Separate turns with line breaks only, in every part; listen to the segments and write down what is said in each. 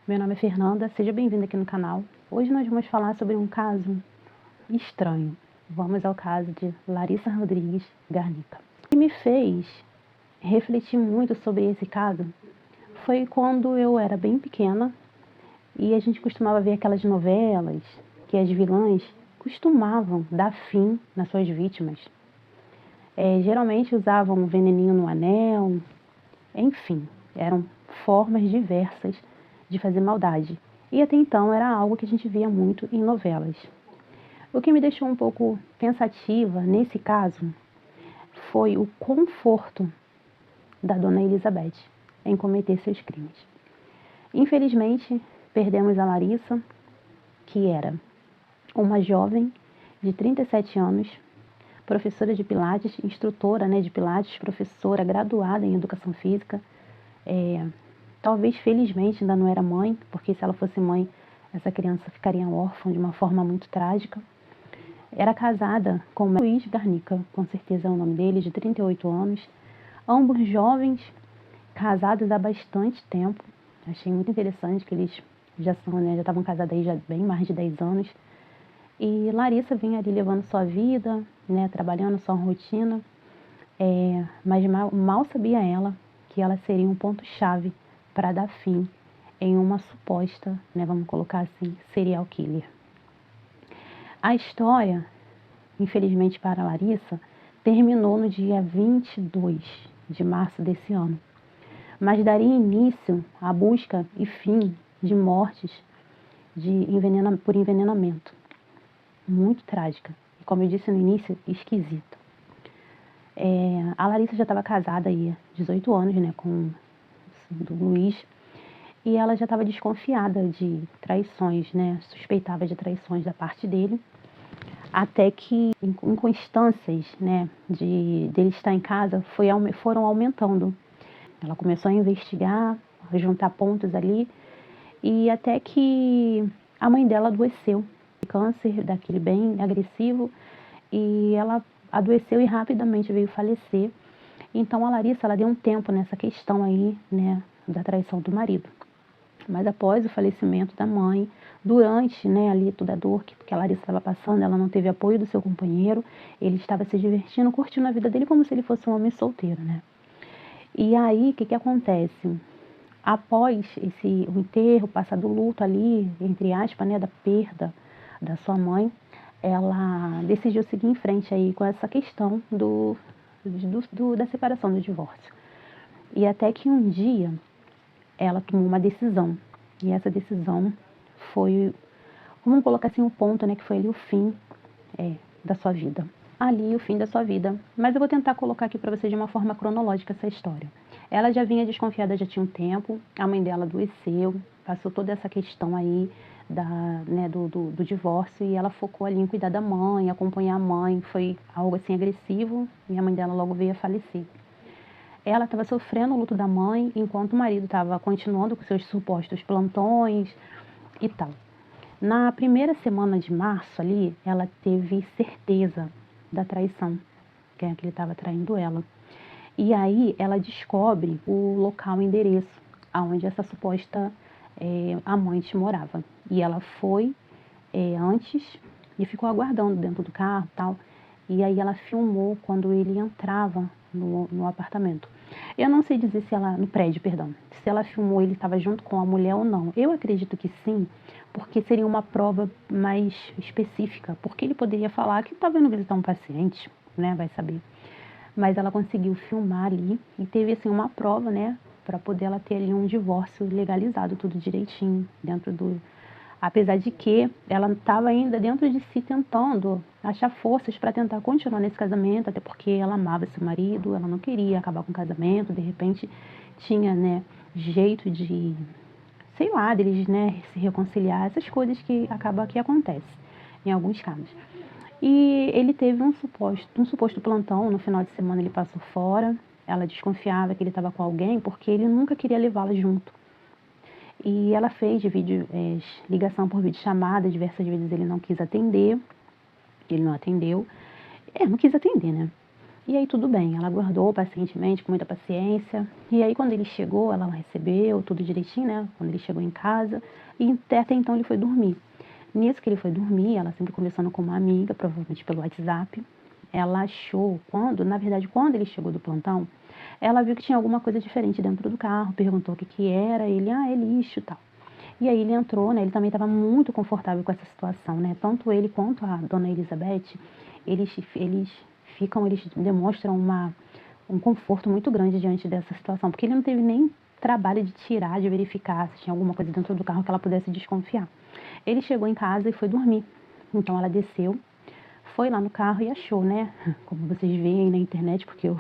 Meu nome é Fernanda, seja bem-vinda aqui no canal. Hoje nós vamos falar sobre um caso estranho. Vamos ao caso de Larissa Rodrigues Garnica. O que me fez refletir muito sobre esse caso foi quando eu era bem pequena e a gente costumava ver aquelas novelas que as vilãs costumavam dar fim nas suas vítimas. Geralmente usavam um veneninho no anel, enfim, eram formas diversas de fazer maldade. E até então era algo que a gente via muito em novelas. O que me deixou um pouco pensativa nesse caso foi o conforto da dona Elizabeth em cometer seus crimes. Infelizmente, perdemos a Larissa, que era uma jovem de 37 anos, professora de Pilates, instrutora de Pilates, professora graduada em Educação Física. Talvez, felizmente, ainda não era mãe, porque se ela fosse mãe, essa criança ficaria órfã de uma forma muito trágica. Era casada com o Luiz Garnica, com certeza é o nome dele, de 38 anos. Ambos jovens, casados há bastante tempo. Achei muito interessante que eles já estavam casados aí já bem mais de 10 anos. E Larissa vinha ali levando sua vida, trabalhando sua rotina, mas mal sabia ela que ela seria um ponto-chave para dar fim em uma suposta, vamos colocar assim, serial killer. A história, infelizmente para Larissa, terminou no dia 22 de março desse ano, mas daria início à busca e fim de mortes por envenenamento. Muito trágica. E como eu disse no início, esquisita. A Larissa já estava casada aí há 18 anos, com do Luiz, e ela já estava desconfiada de traições, suspeitava de traições da parte dele, até que inconstâncias, dele estar em casa foram aumentando. Ela começou a investigar, a juntar pontos ali, e até que a mãe dela adoeceu. Câncer daquele bem agressivo, e ela adoeceu e rapidamente veio falecer. Então a Larissa, ela deu um tempo nessa questão aí, da traição do marido. Mas após o falecimento da mãe, durante, ali toda a dor que a Larissa estava passando, ela não teve apoio do seu companheiro, ele estava se divertindo, curtindo a vida dele como se ele fosse um homem solteiro, E aí, o que acontece? Após o enterro, passado o luto ali, entre aspas, da perda da sua mãe, ela decidiu seguir em frente aí com essa questão da separação, do divórcio. E até que um dia ela tomou uma decisão. E essa decisão foi, vamos colocar assim, um ponto, que foi ali o fim da sua vida. Ali o fim da sua vida. Mas eu vou tentar colocar aqui para você de uma forma cronológica essa história. Ela já vinha desconfiada já tinha um tempo, a mãe dela adoeceu, passou toda essa questão aí do divórcio, e ela focou ali em cuidar da mãe, acompanhar a mãe, foi algo assim agressivo, e a mãe dela logo veio a falecer. Ela estava sofrendo o luto da mãe, enquanto o marido estava continuando com seus supostos plantões e tal. Na primeira semana de março ali, ela teve certeza da traição, que ele estava traindo ela. E aí ela descobre o local, o endereço, onde essa suposta amante morava. E ela foi antes e ficou aguardando dentro do carro e tal. E aí ela filmou quando ele entrava no apartamento. Eu não sei dizer no prédio, perdão, se ela filmou ele estava junto com a mulher ou não. Eu acredito que sim, porque seria uma prova mais específica, porque ele poderia falar que estava indo visitar um paciente, vai saber. Mas ela conseguiu filmar ali e teve assim uma prova, para poder ela ter ali um divórcio legalizado, tudo direitinho, apesar de que ela estava ainda dentro de si tentando achar forças para tentar continuar nesse casamento, até porque ela amava esse marido, ela não queria acabar com o casamento, de repente tinha, jeito de, sei lá, deles, se reconciliar, essas coisas que acaba que acontece em alguns casos. E ele teve um suposto plantão, no final de semana ele passou fora, ela desconfiava que ele estava com alguém, porque ele nunca queria levá-la junto. E ela fez ligação por videochamada, diversas vezes ele não quis atender, ele não atendeu, não quis atender, E aí tudo bem, ela aguardou pacientemente, com muita paciência. E aí quando ele chegou, ela recebeu tudo direitinho, né? Quando ele chegou em casa, e até então ele foi dormir. Nisso que ele foi dormir, ela sempre conversando com uma amiga, provavelmente pelo WhatsApp, ela achou, na verdade, quando ele chegou do plantão, ela viu que tinha alguma coisa diferente dentro do carro, perguntou o que era, ele, é lixo e tal. E aí ele entrou, né, ele também estava muito confortável com essa situação, né, tanto ele quanto a dona Elizabeth, eles demonstram um conforto muito grande diante dessa situação, porque ele não teve nem trabalho de tirar, de verificar se tinha alguma coisa dentro do carro que ela pudesse desconfiar. Ele chegou em casa e foi dormir, então ela desceu, foi lá no carro e achou, né? Como vocês veem aí na internet, porque eu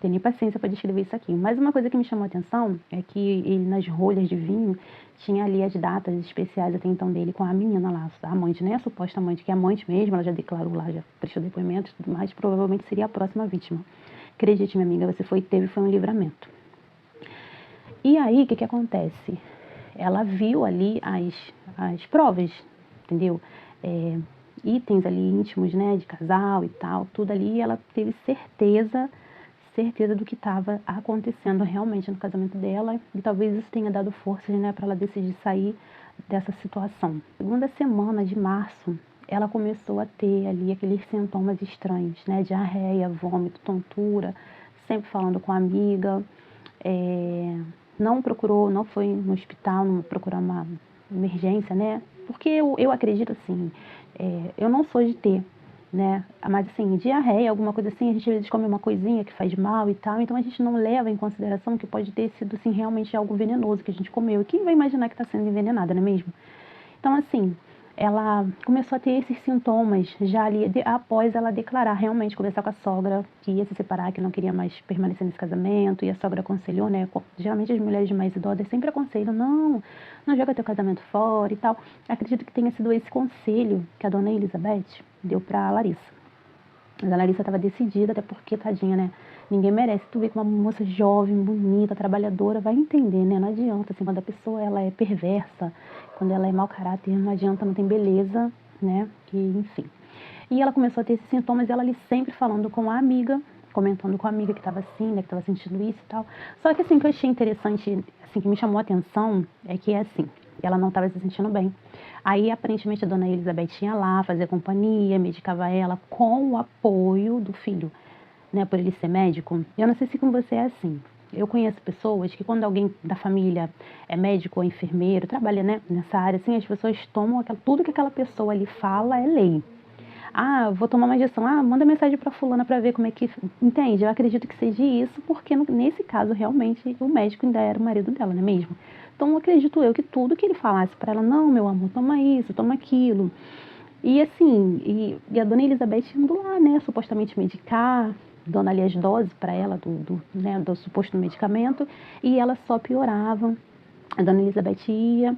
tenho nem paciência para descrever isso aqui. Mas uma coisa que me chamou a atenção é que ele, nas rolhas de vinho, tinha ali as datas especiais até então dele com a menina lá, a amante, né? A suposta amante, que é amante mesmo, ela já declarou lá, já prestou depoimento e tudo mais, provavelmente seria a próxima vítima. Acredite, minha amiga, você foi um livramento. E aí, o que acontece? Ela viu ali as provas, entendeu? Itens ali íntimos, né, de casal e tal, tudo ali, e ela teve certeza do que estava acontecendo realmente no casamento dela, e talvez isso tenha dado forças, né, para ela decidir sair dessa situação. Segunda semana de março, ela começou a ter ali aqueles sintomas estranhos, né, diarreia, vômito, tontura, sempre falando com a amiga, não foi no hospital, não procurar uma emergência, né? Porque eu acredito assim, eu não sou de ter, né? Mas assim, diarreia, alguma coisa assim, a gente às vezes come uma coisinha que faz mal e tal, então a gente não leva em consideração que pode ter sido assim realmente algo venenoso que a gente comeu. E quem vai imaginar que está sendo envenenada, não é mesmo? Então assim, ela começou a ter esses sintomas já ali após ela declarar, realmente conversar com a sogra que ia se separar, que não queria mais permanecer nesse casamento, e a sogra aconselhou, né? Geralmente as mulheres mais idosas sempre aconselham, não joga teu casamento fora e tal. Acredito que tenha sido esse conselho que a dona Elizabeth deu para Larissa. Mas a Larissa estava decidida, até porque, tadinha, né? Ninguém merece. Tu vê que uma moça jovem, bonita, trabalhadora, vai entender, né? Não adianta, assim, quando a pessoa ela é perversa, quando ela é mau caráter, não adianta, não tem beleza, né? Enfim. E ela começou a ter esses sintomas, e ela ali sempre falando com a amiga, comentando com a amiga que estava assim, né? Que estava sentindo isso e tal. Só que, assim, o que eu achei interessante, assim, que me chamou a atenção, é que, assim, ela não estava se sentindo bem. Aí, aparentemente, a dona Elizabeth ia lá fazer companhia, medicava ela com o apoio do filho, né, por ele ser médico. Eu não sei se com você é assim. Eu conheço pessoas que quando alguém da família é médico ou enfermeiro, trabalha, né, nessa área, assim, as pessoas tomam tudo que aquela pessoa ali fala é lei. Ah, vou tomar uma injeção. Ah, manda mensagem para fulana para ver como é que... Entende? Eu acredito que seja isso, porque nesse caso, realmente, o médico ainda era o marido dela, não é mesmo? Então, acredito eu que tudo que ele falasse para ela, não, meu amor, toma isso, toma aquilo. E assim, e a dona Elizabeth indo lá, né, supostamente medicar, dando ali as doses para ela do suposto medicamento, e ela só piorava. A dona Elizabeth ia,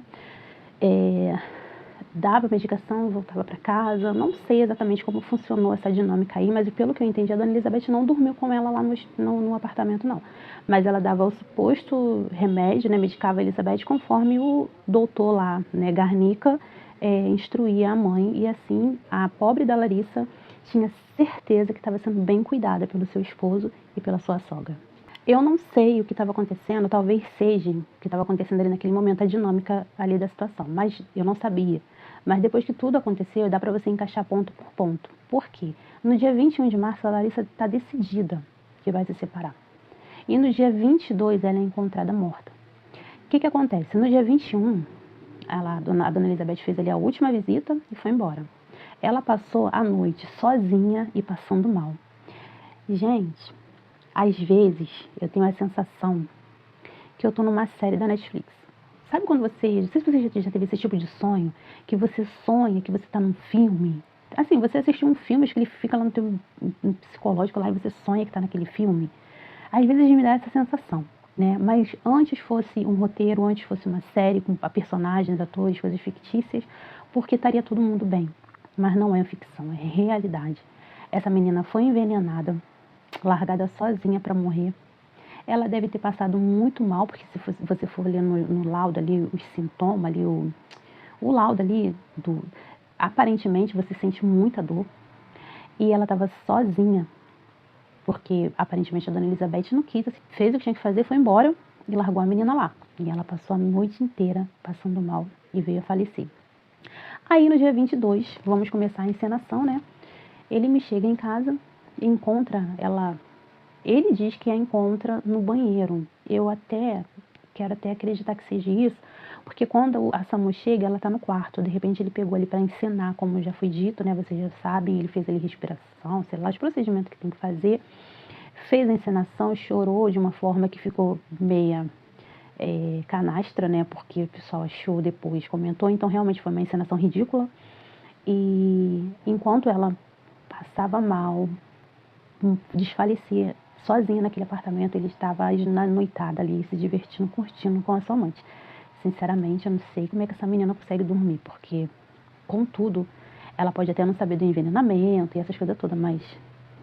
dava medicação, voltava para casa. Não sei exatamente como funcionou essa dinâmica aí, mas pelo que eu entendi, a dona Elizabeth não dormiu com ela lá no apartamento, não. Mas ela dava o suposto remédio, né, medicava a Elizabeth conforme o doutor lá, né, Garnica, instruía a mãe. E assim, a pobre da Larissa tinha certeza que estava sendo bem cuidada pelo seu esposo e pela sua sogra. Eu não sei o que estava acontecendo, talvez seja o que estava acontecendo ali naquele momento, a dinâmica ali da situação, mas eu não sabia. Mas depois que tudo aconteceu, dá para você encaixar ponto por ponto. Por quê? No dia 21 de março, a Larissa está decidida que vai se separar. E no dia 22, ela é encontrada morta. O que acontece? No dia 21, a dona Elizabeth fez ali a última visita e foi embora. Ela passou a noite sozinha e passando mal. Gente, às vezes eu tenho a sensação que eu tô numa série da Netflix. Sabe quando você, não sei se você já teve esse tipo de sonho, que você sonha que você tá num filme. Assim, você assistiu um filme, acho que ele fica lá no teu psicológico lá e você sonha que tá naquele filme. Às vezes me dá essa sensação, né? Mas antes fosse um roteiro, antes fosse uma série com personagens, atores, coisas fictícias, porque estaria todo mundo bem. Mas não é ficção, é realidade. Essa menina foi envenenada, largada sozinha para morrer. Ela deve ter passado muito mal, porque se você for ler no laudo ali, os sintomas ali, o laudo ali, aparentemente você sente muita dor. E ela estava sozinha, porque aparentemente a dona Elizabeth não quis, assim, fez o que tinha que fazer, foi embora e largou a menina lá. E ela passou a noite inteira passando mal e veio a falecer. Aí no dia 22, vamos começar a encenação, né? Ele me chega em casa e encontra ela. Ele diz que a encontra no banheiro. Eu quero acreditar que seja isso, porque quando a Samu chega, ela tá no quarto. De repente ele pegou ali para encenar, como já foi dito, né? Vocês já sabem, ele fez ali respiração, sei lá, os procedimentos que tem que fazer. Fez a encenação, chorou de uma forma que ficou meia canastra, né? Porque o pessoal achou depois, comentou. Então realmente foi uma encenação ridícula. E enquanto ela passava mal, desfalecia sozinha naquele apartamento, ele estava na noitada ali, se divertindo, curtindo com a sua amante. Sinceramente, eu não sei como é que essa menina consegue dormir, porque, contudo, ela pode até não saber do envenenamento e essas coisas todas, mas,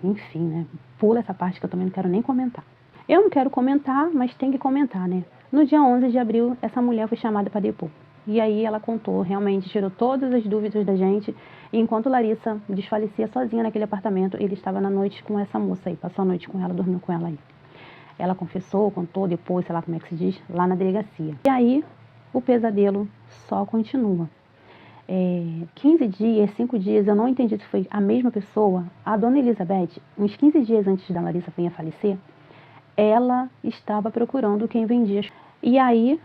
enfim, né? Pula essa parte que eu também não quero nem comentar. Eu não quero comentar, mas tem que comentar, né? No dia 11 de abril, essa mulher foi chamada para depor. E aí ela contou, realmente tirou todas as dúvidas da gente. E enquanto Larissa desfalecia sozinha naquele apartamento, ele estava na noite com essa moça aí, passou a noite com ela, dormiu com ela aí. Ela confessou, contou depois, sei lá como é que se diz, lá na delegacia. E aí o pesadelo só continua. 15 dias, 5 dias, eu não entendi se foi a mesma pessoa. A dona Elizabeth, uns 15 dias antes da Larissa vir a falecer, ela estava procurando quem vendia. E aí,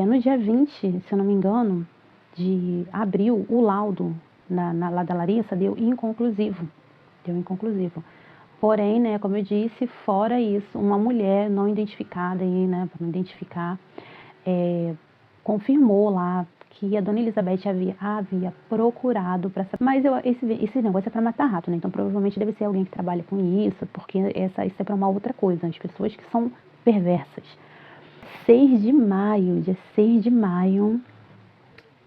no dia 20, se eu não me engano, de abril, o laudo lá da Larissa deu inconclusivo. Deu inconclusivo. Porém, né, como eu disse, fora isso, uma mulher não identificada, aí, né, para não identificar, confirmou lá que a dona Elizabeth havia procurado para saber. Mas esse negócio é para matar rato, né? Então provavelmente deve ser alguém que trabalha com isso, porque isso é para uma outra coisa. As pessoas que são perversas. 6 de maio, dia 6 de maio,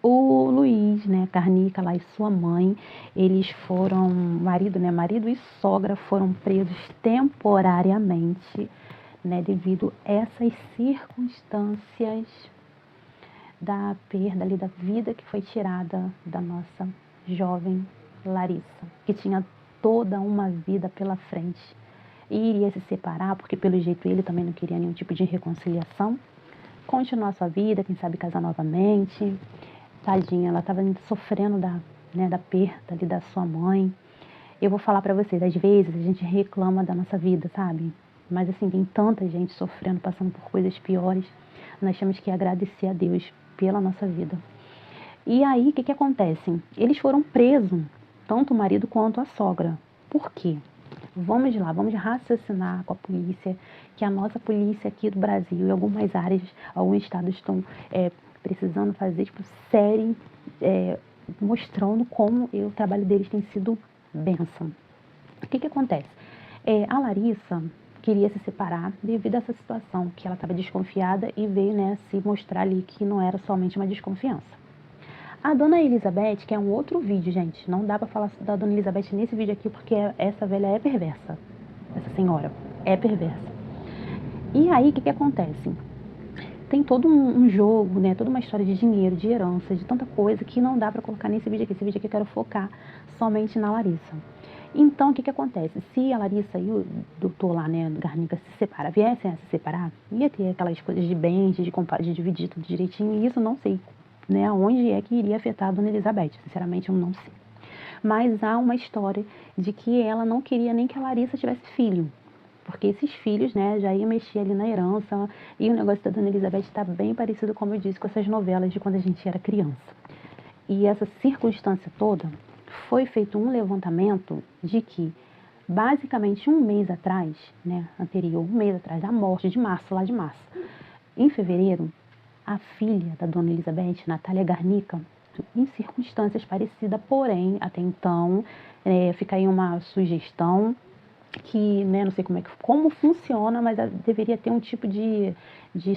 o Luiz, né, Garnica lá e sua mãe, eles foram, marido e sogra foram presos temporariamente, né, devido a essas circunstâncias da perda ali da vida que foi tirada da nossa jovem Larissa, que tinha toda uma vida pela frente e iria se separar, porque pelo jeito ele também não queria nenhum tipo de reconciliação, continuar sua vida, quem sabe casar novamente. Tadinha, ela estava sofrendo da perda ali da sua mãe. Eu vou falar pra vocês, às vezes a gente reclama da nossa vida, sabe? Mas assim, tem tanta gente sofrendo, passando por coisas piores. Nós temos que agradecer a Deus pela nossa vida. E aí, o que acontece? Eles foram presos, tanto o marido quanto a sogra. Por quê? Vamos lá, vamos raciocinar com a polícia, que a nossa polícia aqui do Brasil, em algumas áreas, alguns estados estão precisando fazer, tipo, série mostrando como o trabalho deles tem sido bênção. O que acontece? A Larissa queria se separar devido a essa situação, que ela estava desconfiada e veio, né, se mostrar ali que não era somente uma desconfiança. A dona Elizabeth, que é um outro vídeo, gente, não dá pra falar da dona Elizabeth nesse vídeo aqui, porque essa velha é perversa. Essa senhora é perversa. E aí, o que acontece? Tem todo um jogo, né, toda uma história de dinheiro, de herança, de tanta coisa que não dá pra colocar nesse vídeo aqui. Esse vídeo aqui eu quero focar somente na Larissa. Então, o que acontece? Se a Larissa e o doutor lá, né, Garnica, viessem a se separar, ia ter aquelas coisas de bens, de dividir tudo direitinho, e isso não sei, né, onde é que iria afetar a dona Elizabeth. Sinceramente, eu não sei. Mas há uma história de que ela não queria nem que a Larissa tivesse filho, porque esses filhos, né, já iam mexer ali na herança, e o negócio da dona Elizabeth está bem parecido, como eu disse, com essas novelas de quando a gente era criança. E essa circunstância toda, foi feito um levantamento de que, basicamente, um mês atrás, né, anterior, um mês atrás da morte de março, lá de março, em fevereiro, a filha da dona Elizabeth, Natália Garnica, em circunstâncias parecidas, porém, até então, fica aí uma sugestão que, né, não sei como funciona, mas deveria ter um tipo de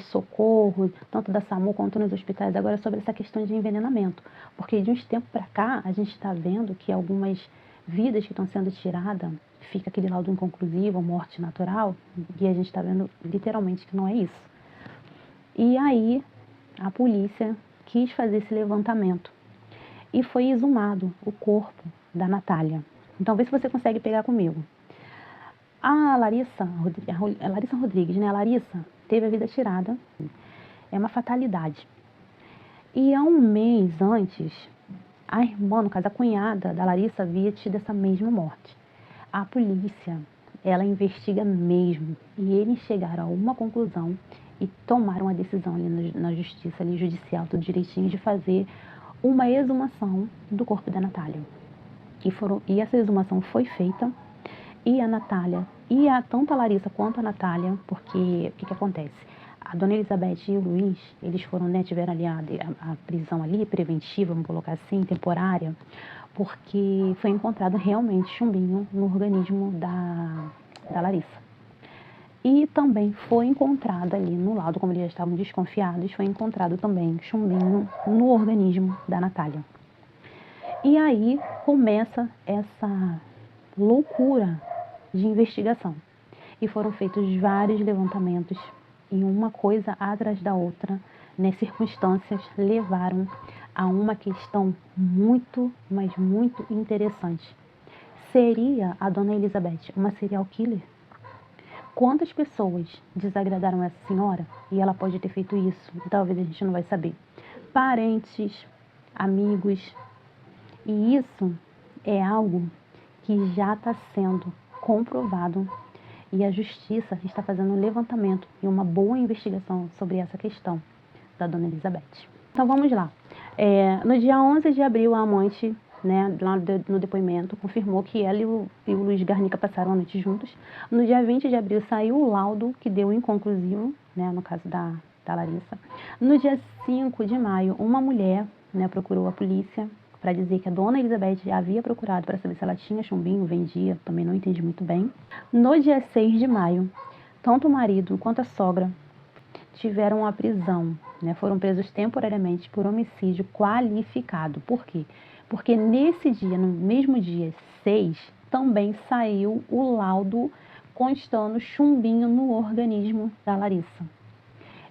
socorro, tanto da SAMU quanto nos hospitais, agora sobre essa questão de envenenamento. Porque de uns tempos para cá, a gente está vendo que algumas vidas que estão sendo tiradas, fica aquele laudo inconclusivo, morte natural, e a gente está vendo literalmente que não é isso. E aí, a polícia quis fazer esse levantamento e foi exumado o corpo da Natália. Então, vê se você consegue pegar comigo. A Larissa Rodrigues, né? A Larissa teve a vida tirada. É uma fatalidade. E há um mês antes, a irmã, no caso a cunhada da Larissa, havia tido essa mesma morte. A polícia, ela investiga mesmo. E eles chegaram a uma conclusão e tomaram a decisão ali na justiça, ali judicial, tudo direitinho, de fazer uma exumação do corpo da Natália. E essa exumação foi feita. E a Natália, tanto a Larissa quanto a Natália, porque o que acontece? A dona Elizabeth e o Luiz, eles foram, né, tiveram ali a prisão ali, preventiva, vamos colocar assim, temporária, porque foi encontrado realmente chumbinho no organismo da Larissa. E também foi encontrado ali no laudo, como eles já estavam desconfiados, foi encontrado também chumbinho no organismo da Natália. E aí começa essa loucura de investigação. E foram feitos vários levantamentos e uma coisa atrás da outra, né, circunstâncias levaram a uma questão muito, mas muito interessante. Seria a dona Elizabeth uma serial killer? Quantas pessoas desagradaram essa senhora e ela pode ter feito isso? Talvez a gente não vai saber. Parentes, amigos. E isso é algo que já está sendo comprovado e a justiça está fazendo um levantamento e uma boa investigação sobre essa questão da dona Elizabeth. Então vamos lá. No dia 11 de abril, a amante, né, lá no depoimento, confirmou que ela e o Luiz Garnica passaram a noite juntos. No dia 20 de abril saiu o laudo que deu inconclusivo, né, no caso da Larissa. No dia 5 de maio, uma mulher, né, procurou a polícia para dizer que a dona Elizabeth já havia procurado para saber se ela tinha chumbinho, vendia, também não entendi muito bem. No dia 6 de maio, tanto o marido quanto a sogra tiveram a prisão, né? Foram presos temporariamente por homicídio qualificado. Por quê? Porque nesse dia, no mesmo dia 6, também saiu o laudo constando chumbinho no organismo da Larissa.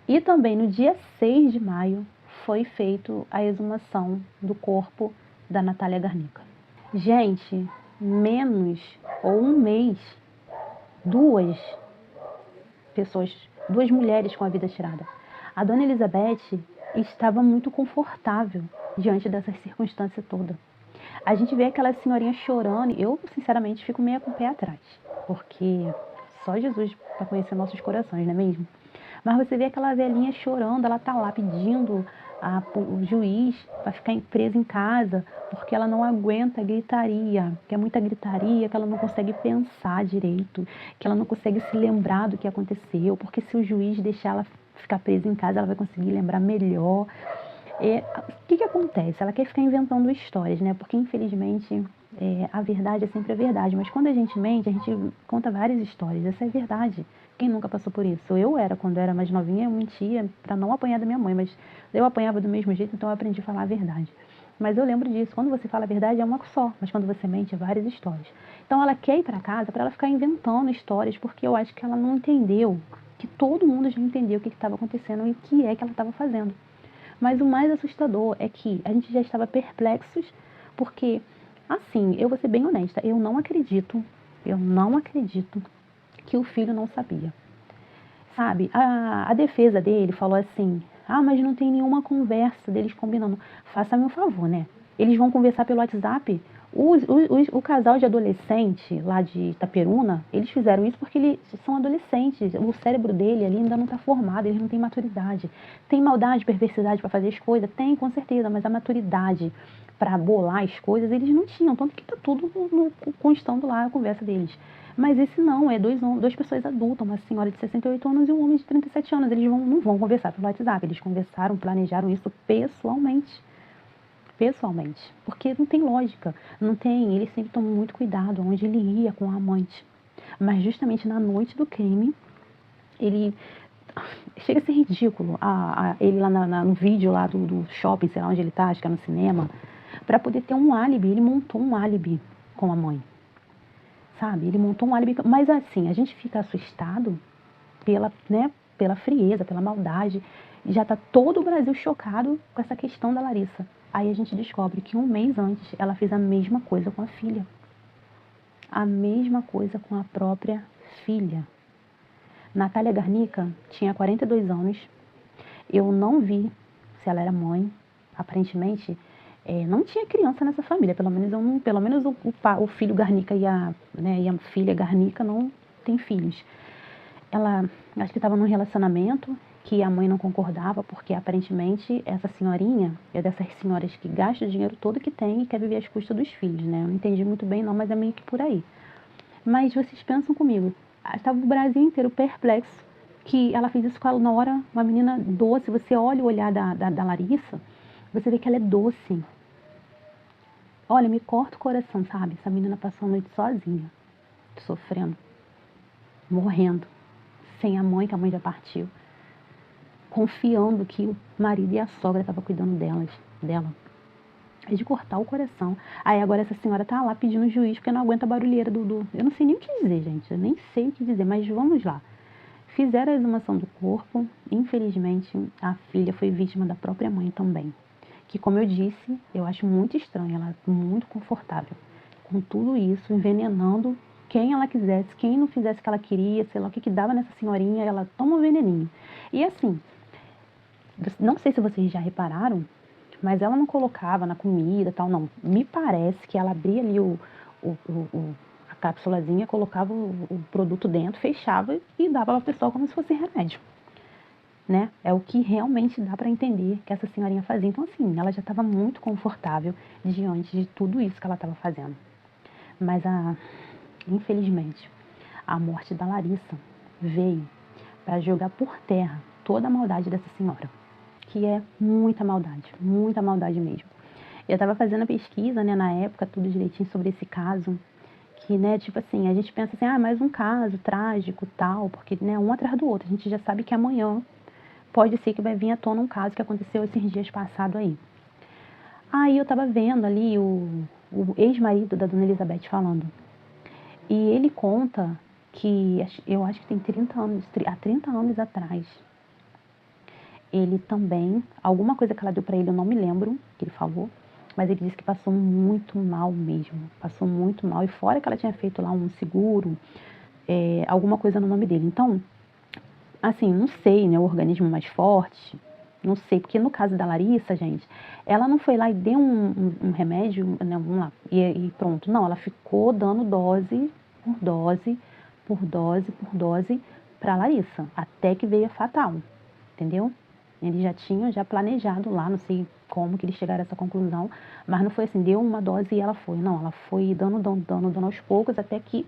E também no dia 6 de maio foi feita a exumação do corpo da Natália Garnica. Gente, menos ou um mês, duas mulheres com a vida tirada. A dona Elizabeth estava muito confortável diante dessas circunstâncias todas. A gente vê aquela senhorinha chorando, eu sinceramente fico meio com o pé atrás, porque só Jesus para conhecer nossos corações, não é mesmo? Mas você vê aquela velhinha chorando, ela tá lá pedindo o juiz para ficar presa em casa, porque ela não aguenta a gritaria, que é muita gritaria, que ela não consegue pensar direito, que ela não consegue se lembrar do que aconteceu, porque se o juiz deixar ela ficar presa em casa, ela vai conseguir lembrar melhor. O que acontece? Ela quer ficar inventando histórias, né? Porque infelizmente a verdade é sempre a verdade, mas quando a gente mente, a gente conta várias histórias, essa é a verdade. Quem nunca passou por isso? Quando eu era mais novinha, eu mentia para não apanhar da minha mãe, mas eu apanhava do mesmo jeito, então eu aprendi a falar a verdade. Mas eu lembro disso, quando você fala a verdade é uma só, mas quando você mente é várias histórias. Então ela quer ir para casa para ela ficar inventando histórias, porque eu acho que ela não entendeu, que todo mundo já entendeu o que estava acontecendo e o que é que ela estava fazendo. Mas o mais assustador é que a gente já estava perplexos, porque, assim, eu vou ser bem honesta, eu não acredito que o filho não sabia. Sabe, a defesa dele falou assim, mas não tem nenhuma conversa deles combinando. Faça-me um favor, né? Eles vão conversar pelo WhatsApp. O casal de adolescente lá de Itaperuna, eles fizeram isso porque eles são adolescentes. O cérebro dele ali ainda não está formado, eles não têm maturidade. Tem maldade, perversidade para fazer as coisas? Tem, com certeza, mas a maturidade para bolar as coisas eles não tinham. Tanto que está tudo constando lá a conversa deles. Mas esse não, é duas pessoas adultas, uma senhora de 68 anos e um homem de 37 anos. Eles não vão conversar pelo WhatsApp, eles conversaram, planejaram isso pessoalmente, porque não tem lógica, ele sempre tomou muito cuidado onde ele ia com a amante, mas justamente na noite do crime, ele chega a ser ridículo, ele lá no vídeo lá do shopping, sei lá onde ele tá, acho que é no cinema, para poder ter um álibi, ele montou um álibi com a mãe, sabe, ele montou um álibi, mas assim, a gente fica assustado pela frieza, pela maldade, já tá todo o Brasil chocado com essa questão da Larissa. Aí a gente descobre que um mês antes ela fez a mesma coisa com a filha. A mesma coisa com a própria filha. Natália Garnica tinha 42 anos. Eu não vi se ela era mãe. Aparentemente, não tinha criança nessa família. Pelo menos o filho Garnica e a filha Garnica não tem filhos. Ela, acho que estava num relacionamento que a mãe não concordava, porque aparentemente essa senhorinha é dessas senhoras que gasta o dinheiro todo que tem e quer viver às custas dos filhos, né? Eu não entendi muito bem não, mas é meio que por aí. Mas vocês pensam comigo, estava o Brasil inteiro perplexo que ela fez isso com a Nora, uma menina doce. Você olha o olhar da Larissa, você vê que ela é doce. Olha, me corta o coração, sabe? Essa menina passou a noite sozinha, sofrendo, morrendo, sem a mãe, que a mãe já partiu, confiando que o marido e a sogra estavam cuidando dela. É de cortar o coração. Aí agora essa senhora tá lá pedindo juiz porque não aguenta a barulheira do... Eu não sei nem o que dizer, gente. Eu nem sei o que dizer, mas vamos lá. Fizeram a exumação do corpo. Infelizmente, a filha foi vítima da própria mãe também. Que, como eu disse, eu acho muito estranho. Ela é muito confortável com tudo isso, envenenando quem ela quisesse. Quem não fizesse o que ela queria, sei lá o que dava nessa senhorinha, ela toma um veneninho. E assim, não sei se vocês já repararam, mas ela não colocava na comida, tal, não. Me parece que ela abria ali a cápsulazinha, colocava o produto dentro, fechava e dava para a pessoa como se fosse remédio, né? É o que realmente dá para entender que essa senhorinha fazia. Então, assim, ela já estava muito confortável diante de tudo isso que ela estava fazendo. Mas, infelizmente, a morte da Larissa veio para jogar por terra toda a maldade dessa senhora, que é muita maldade mesmo. Eu estava fazendo a pesquisa, né, na época, tudo direitinho sobre esse caso, que, né, tipo assim, a gente pensa assim, mais um caso trágico, tal, porque, né, um atrás do outro, a gente já sabe que amanhã pode ser que vai vir à tona um caso que aconteceu esses dias passados aí. Aí eu estava vendo ali o ex-marido da dona Elizabeth falando, e ele conta que, eu acho que tem 30 anos, há 30 anos atrás, ele também, alguma coisa que ela deu para ele, eu não me lembro, que ele falou, mas ele disse que passou muito mal mesmo, passou muito mal, e fora que ela tinha feito lá um seguro, alguma coisa no nome dele. Então, assim, não sei, né, o organismo mais forte, não sei, porque no caso da Larissa, gente, ela não foi lá e deu um remédio, né, vamos lá, e pronto, não, ela ficou dando dose por dose, por dose, por dose, pra Larissa, até que veio a fatal, entendeu? Eles já tinham planejado lá, não sei como que eles chegaram a essa conclusão, mas não foi assim, deu uma dose e ela foi. Não, ela foi dando aos poucos até que...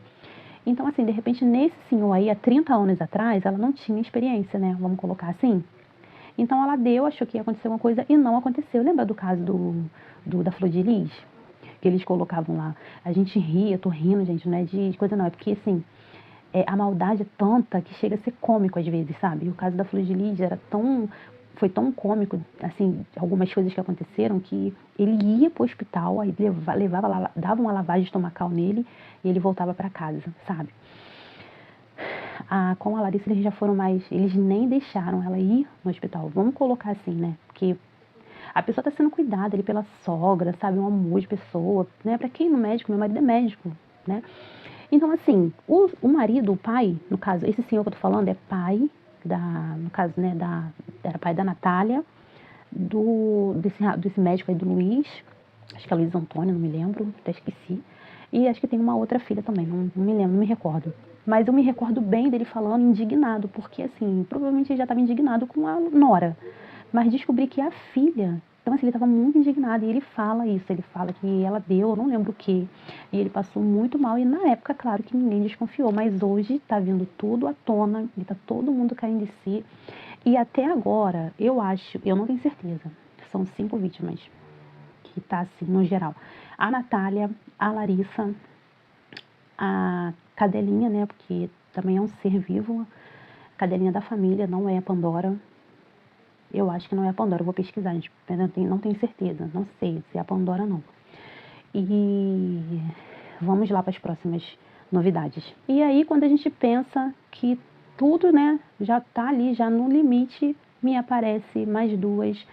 Então, assim, de repente, nesse senhor aí, há 30 anos atrás, ela não tinha experiência, né? Vamos colocar assim. Então, ela deu, achou que ia acontecer alguma coisa e não aconteceu. Lembra do caso da Flor de Lis? Que eles colocavam lá. A gente ria, tô rindo, gente, não é de coisa não, é porque, assim, a maldade é tanta que chega a ser cômico às vezes, sabe? E o caso da Flor de Lis foi tão cômico, assim, algumas coisas que aconteceram, que ele ia pro hospital, aí levava lá, dava uma lavagem estomacal nele e ele voltava para casa, sabe? Com a Larissa eles já foram eles nem deixaram ela ir no hospital, vamos colocar assim, né? Porque a pessoa tá sendo cuidada ali pela sogra, sabe? Um amor de pessoa, né? Pra quem ir no médico? Meu marido é médico, né? Então, assim, o marido, o pai, no caso, esse senhor que eu tô falando é pai no caso, né, era pai da Natália, desse médico aí do Luiz, acho que é Luiz Antônio, não me lembro, até esqueci, e acho que tem uma outra filha também, não me lembro, não me recordo. Mas eu me recordo bem dele falando indignado, porque, assim, provavelmente ele já estava indignado com a Nora, mas descobri que a filha... Então, assim, ele estava muito indignado e ele fala isso, ele fala que ela deu, eu não lembro o quê, e ele passou muito mal e na época, claro que ninguém desconfiou, mas hoje está vindo tudo à tona e está todo mundo caindo em si e até agora, eu não tenho certeza, são 5 vítimas que tá assim, no geral, a Natália, a Larissa, a cadelinha, né, porque também é um ser vivo, a cadelinha da família, não é a Pandora. Eu acho que não é a Pandora, eu vou pesquisar, gente. Não tenho certeza, não sei se é a Pandora ou não. E vamos lá para as próximas novidades. E aí, quando a gente pensa que tudo, né, já tá ali, já no limite, me aparece mais 2,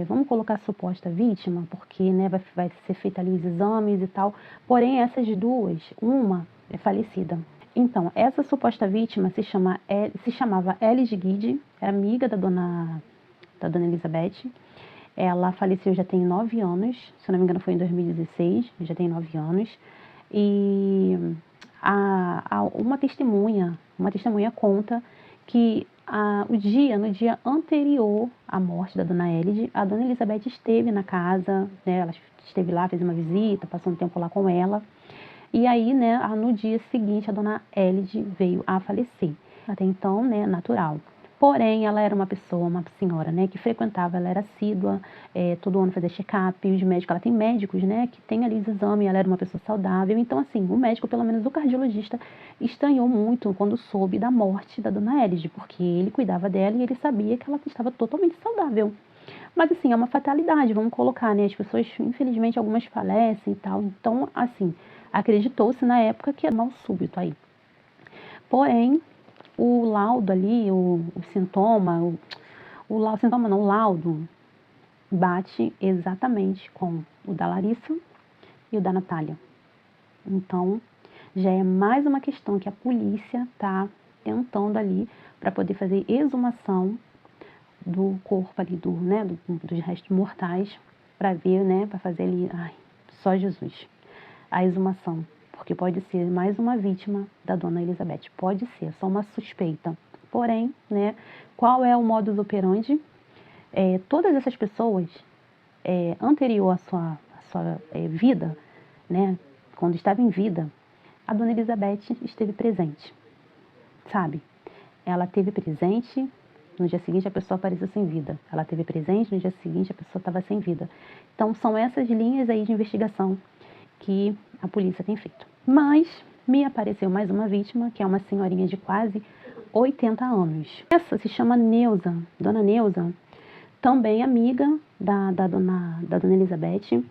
vamos colocar suposta vítima, porque, né, vai ser feita ali os exames e tal. Porém, essas 2, uma é falecida. Então, essa suposta vítima se chamava Elis Guide, era amiga da dona Elizabeth. Ela faleceu já tem 9 anos, se não me engano foi em 2016, já tem 9 anos. E uma testemunha conta que no dia anterior à morte da dona Elide, a dona Elizabeth esteve na casa, né, ela esteve lá, fez uma visita, passou um tempo lá com ela. E aí, né, no dia seguinte, a dona Elide veio a falecer. Até então, né, natural. Porém, ela era uma senhora, né, que frequentava, ela era assídua, todo ano fazia check-up, os médicos, ela tem médicos, né, que tem ali os exames, ela era uma pessoa saudável. Então, assim, o médico, pelo menos o cardiologista, estranhou muito quando soube da morte da dona Elide, porque ele cuidava dela e ele sabia que ela estava totalmente saudável. Mas, assim, é uma fatalidade, vamos colocar, né, as pessoas, infelizmente, algumas falecem e tal. Então, assim, acreditou-se na época que era mal súbito aí. Porém, o laudo ali, o laudo bate exatamente com o da Larissa e o da Natália. Então, já é mais uma questão que a polícia está tentando ali para poder fazer exumação do corpo ali, dos restos mortais, para ver, né, para fazer ali, só Jesus, a exumação. Porque pode ser mais uma vítima da dona Elizabeth. Pode ser, só uma suspeita. Porém, né, qual é o modus operandi? Todas essas pessoas, anterior à sua vida, né, quando estava em vida, a dona Elizabeth esteve presente, sabe? Ela esteve presente, no dia seguinte a pessoa apareceu sem vida. Ela esteve presente, no dia seguinte a pessoa estava sem vida. Então, são essas linhas aí de investigação que a polícia tem feito. Mas me apareceu mais uma vítima, que é uma senhorinha de quase 80 anos. Essa se chama Neuza, dona Neuza, também amiga da dona Elizabeth.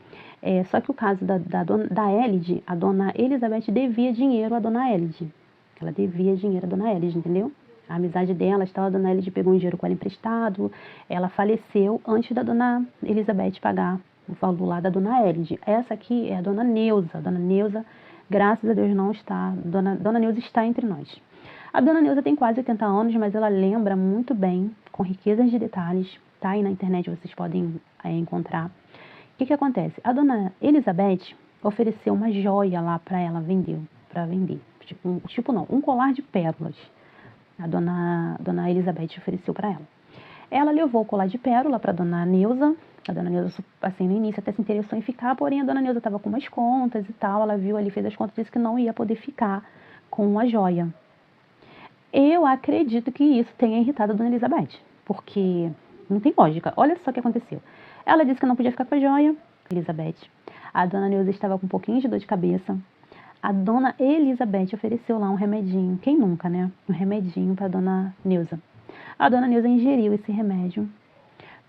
Só que o caso da Elide, a dona Elizabeth devia dinheiro à dona Elide. Ela devia dinheiro à dona Elide, entendeu? A amizade dela, a dona Elide pegou um dinheiro com ela emprestado, ela faleceu antes da dona Elizabeth pagar o valor lá da dona Elide. Essa aqui é a dona Neuza. A dona Neuza, graças a Deus, não está. Dona Neuza está entre nós. A dona Neuza tem quase 80 anos, mas ela lembra muito bem, com riquezas de detalhes. Tá aí na internet, vocês podem encontrar. O que acontece? A dona Elizabeth ofereceu uma joia lá para ela vender. Um colar de pérolas. A dona Elizabeth ofereceu para ela. Ela levou o colar de pérola para a dona Neuza. A dona Neuza, assim, no início até se interessou em ficar, porém a dona Neuza estava com umas contas e tal. Ela viu ali, fez as contas e disse que não ia poder ficar com a joia. Eu acredito que isso tenha irritado a dona Elizabeth, porque não tem lógica. Olha só o que aconteceu. Ela disse que não podia ficar com a joia, Elizabeth. A dona Neuza estava com um pouquinho de dor de cabeça. A dona Elizabeth ofereceu lá um remedinho. Quem nunca, né? Um remedinho para a dona Neuza. A dona Neuza ingeriu esse remédio,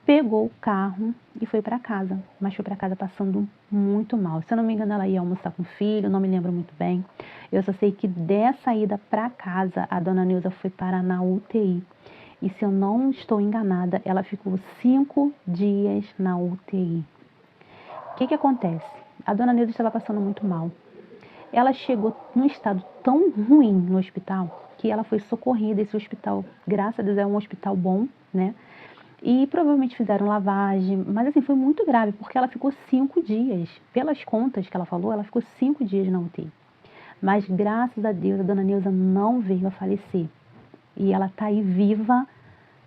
pegou o carro e foi para casa. Mas foi para casa passando muito mal. Se eu não me engano, ela ia almoçar com o filho, não me lembro muito bem. Eu só sei que dessa ida para casa, a dona Neuza foi parar na UTI. E se eu não estou enganada, ela ficou 5 dias na UTI. O que acontece? A dona Neuza estava passando muito mal. Ela chegou num estado tão ruim no hospital que ela foi socorrida. Esse hospital, graças a Deus, é um hospital bom, né? E provavelmente fizeram lavagem, mas assim, foi muito grave, porque ela ficou 5 dias. Pelas contas que ela falou, ela ficou 5 dias na UTI. Mas graças a Deus, a dona Neuza não veio a falecer. E ela está aí viva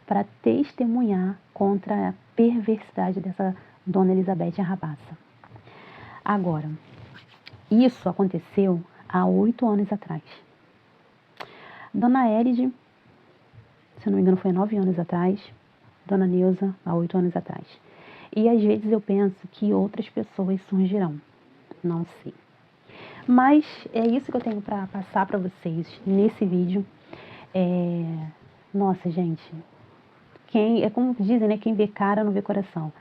para testemunhar contra a perversidade dessa dona Elizabeth Arrabaça. Agora, isso aconteceu há 8 anos atrás. Dona Elide, se não me engano, foi 9 anos atrás. Dona Neuza, há 8 anos atrás. E às vezes eu penso que outras pessoas surgirão. Não sei. Mas é isso que eu tenho para passar para vocês nesse vídeo. Nossa, gente. É como dizem, né? Quem vê cara não vê coração.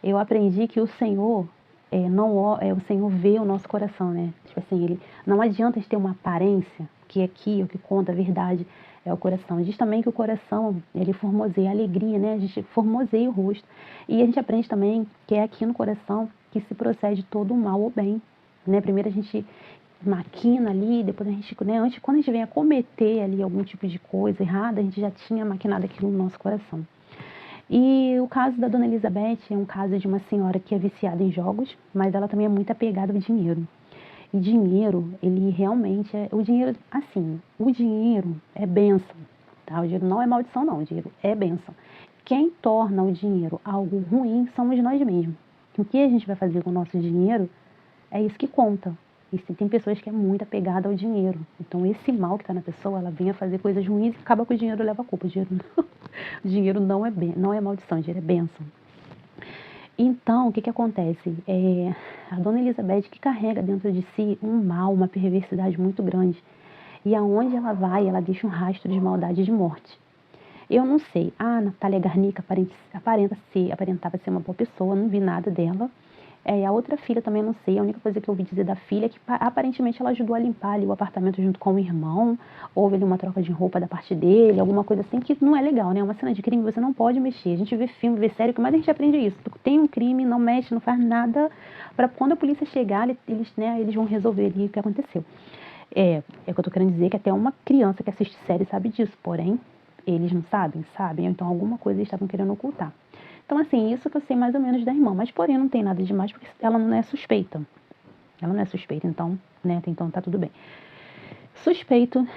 Eu aprendi que o Senhor o Senhor vê o nosso coração, né? Tipo assim, não adianta a gente ter uma aparência, que aqui o que conta a verdade é o coração. Diz também que o coração, ele formoseia a alegria, né? A gente formoseia o rosto. E a gente aprende também que é aqui no coração que se procede todo o mal ou bem, né? Primeiro a gente maquina ali, depois a gente, né, antes, quando a gente vem a cometer ali algum tipo de coisa errada, a gente já tinha maquinado aquilo no nosso coração. E o caso da Dona Elizabeth é um caso de uma senhora que é viciada em jogos, mas ela também é muito apegada ao dinheiro. E dinheiro, ele realmente é... O dinheiro, assim, o dinheiro é bênção, tá? O dinheiro não é maldição, não. O dinheiro é bênção. Quem torna o dinheiro algo ruim somos nós mesmos. O que a gente vai fazer com o nosso dinheiro é isso que conta. E tem pessoas que é muito apegada ao dinheiro. Então, esse mal que está na pessoa, ela vem a fazer coisas ruins e acaba com o dinheiro e leva a culpa. O dinheiro não é maldição, o dinheiro é bênção. Então, o que acontece? A Dona Elizabeth que carrega dentro de si um mal, uma perversidade muito grande. E aonde ela vai, ela deixa um rastro de maldade e de morte. Eu não sei, a Natália Garnica aparentava ser uma boa pessoa, não vi nada dela. A outra filha também não sei, a única coisa que eu ouvi dizer da filha é que aparentemente ela ajudou a limpar ali o apartamento junto com o irmão, houve ali uma troca de roupa da parte dele, alguma coisa assim que não é legal, né? Uma cena de crime você não pode mexer, a gente vê filme, vê série, o que mais a gente aprende é isso, tem um crime, não mexe, não faz nada, para quando a polícia chegar, eles vão resolver ali o que aconteceu. É o que eu tô querendo dizer, que até uma criança que assiste série sabe disso, porém, eles não sabem, então alguma coisa eles estavam querendo ocultar. Então, assim, isso que eu sei mais ou menos da irmã, mas porém não tem nada demais porque ela não é suspeita. Ela não é suspeita, então, né, até então tá tudo bem. Suspeito,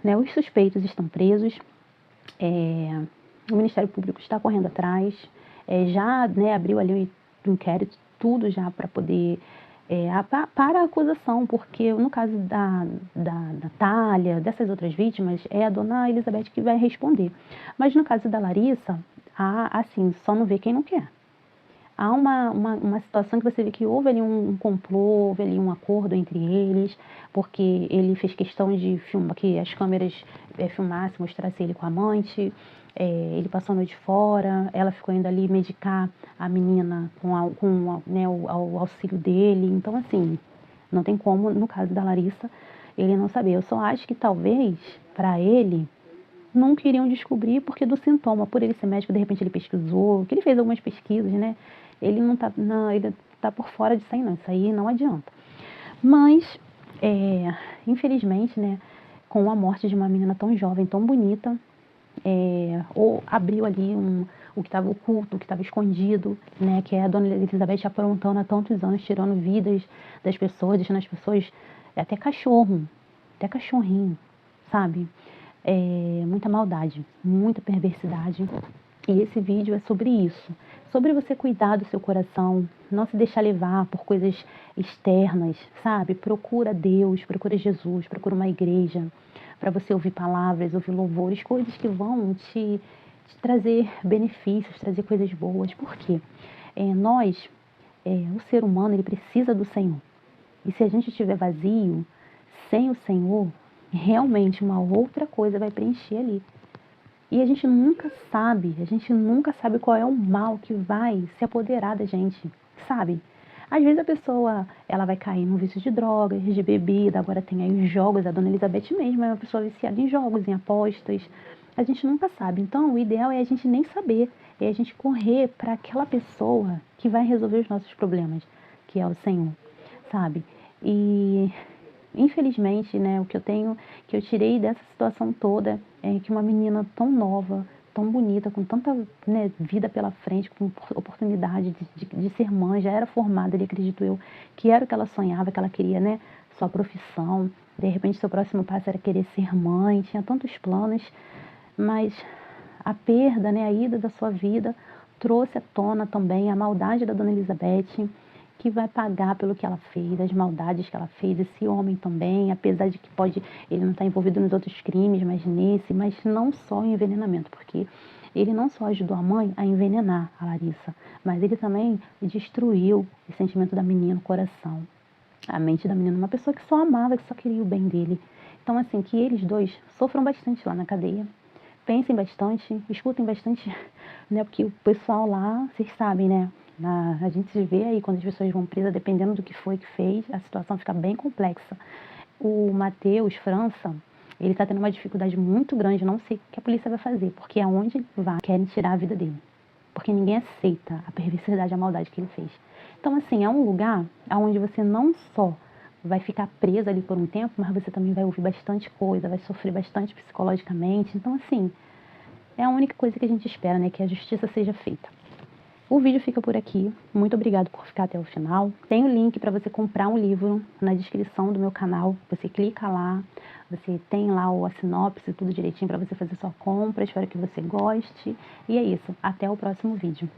né, os suspeitos estão presos, o Ministério Público está correndo atrás, já, né, abriu ali o inquérito, tudo já para poder, para a acusação, porque no caso da Natália, dessas outras vítimas, é a Dona Elizabeth que vai responder. Mas no caso da Larissa, assim, só não vê quem não quer. Há uma situação que você vê que houve ali um complô, houve ali um acordo entre eles, porque ele fez questão de filmar, que as câmeras filmassem, mostrassem ele com a amante, ele passou a noite fora, ela ficou indo ali medicar a menina com né, o auxílio dele. Então, assim, não tem como, no caso da Larissa, ele não saber. Eu só acho que talvez, para ele, não queriam descobrir porque do sintoma, por ele ser médico, de repente ele pesquisou, que ele fez algumas pesquisas, né? Ele ele tá por fora disso aí não, isso aí não adianta. Mas, infelizmente, né, com a morte de uma menina tão jovem, tão bonita, ou abriu ali o que estava oculto, o que estava escondido, né, que é a Dona Elizabeth aprontando há tantos anos, tirando vidas das pessoas, deixando as pessoas, até cachorrinho, sabe? Muita maldade, muita perversidade. E esse vídeo é sobre isso, sobre você cuidar do seu coração, não se deixar levar por coisas externas, sabe? Procura Deus, procura Jesus, procura uma igreja, para você ouvir palavras, ouvir louvores, coisas que vão te trazer benefícios, trazer coisas boas. Por quê? O ser humano, ele precisa do Senhor. E se a gente estiver vazio, sem o Senhor, realmente uma outra coisa vai preencher ali. E a gente nunca sabe qual é o mal que vai se apoderar da gente, sabe? Às vezes a pessoa, ela vai cair num vício de drogas, de bebida, agora tem aí os jogos, a Dona Elizabeth mesmo é uma pessoa viciada em jogos, em apostas, a gente nunca sabe. Então, o ideal é a gente nem saber, é a gente correr para aquela pessoa que vai resolver os nossos problemas, que é o Senhor, sabe? E infelizmente, né, que eu tirei dessa situação toda é que uma menina tão nova, tão bonita, com tanta, né, vida pela frente, com oportunidade de ser mãe, já era formada ali, acredito eu, que era o que ela sonhava, que ela queria, né, sua profissão, de repente seu próximo passo era querer ser mãe, tinha tantos planos, mas a perda, né, a ida da sua vida trouxe à tona também a maldade da Dona Elizabeth, que vai pagar pelo que ela fez, as maldades que ela fez, esse homem também, apesar de que ele não estar envolvido nos outros crimes, mas não só em envenenamento, porque ele não só ajudou a mãe a envenenar a Larissa, mas ele também destruiu o sentimento da menina no coração, a mente da menina, uma pessoa que só amava, que só queria o bem dele. Então, assim, que eles dois sofram bastante lá na cadeia, pensem bastante, escutem bastante, né, porque o pessoal lá, vocês sabem, né, a gente se vê aí quando as pessoas vão presas, dependendo do que foi que fez, a situação fica bem complexa. O Matheus França, ele está tendo uma dificuldade muito grande, não sei o que a polícia vai fazer, porque aonde ele vai, querem tirar a vida dele. Porque ninguém aceita a perversidade, a maldade que ele fez. Então, assim, é um lugar onde você não só vai ficar presa ali por um tempo, mas você também vai ouvir bastante coisa, vai sofrer bastante psicologicamente. Então, assim, é a única coisa que a gente espera, né? Que a justiça seja feita. O vídeo fica por aqui. Muito obrigado por ficar até o final. Tem o link para você comprar um livro na descrição do meu canal. Você clica lá, você tem lá a sinopse, tudo direitinho para você fazer sua compra. Espero que você goste. E é isso. Até o próximo vídeo.